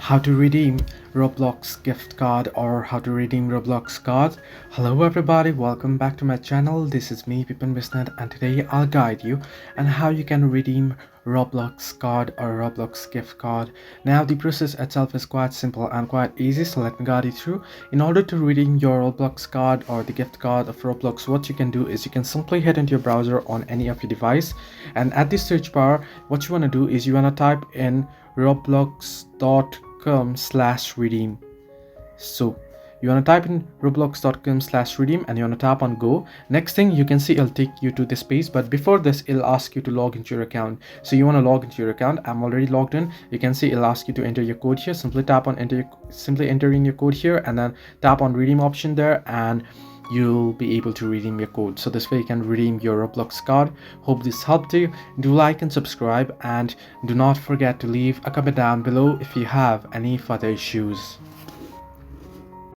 how to redeem Roblox gift card or how to redeem Roblox cards. Hello everybody, welcome back to my channel. This is me Pipan Bisnet, and today I'll guide you on how you can redeem Roblox card or Roblox gift card. Now the process itself is quite simple and quite easy, so let me guide you through. In order to redeem your Roblox card or the gift card of Roblox, what you can do is you can simply head into your browser on any of your device, and at the search bar what you want to do is you want to type in roblox.com/redeem. So you want to type in roblox.com/redeem and you want to tap on go. Next thing you can see, it'll take you to this page, but before this it'll ask you to log into your account. So you want to log into your account. I'm already logged in. You can see it'll ask you to enter your code here. Simply tap on enter in your code here and then tap on redeem option there, and you'll be able to redeem your code. So this way you can redeem your Roblox card. Hope this helped you. Do like and subscribe, and do not forget to leave a comment down below if you have any further issues.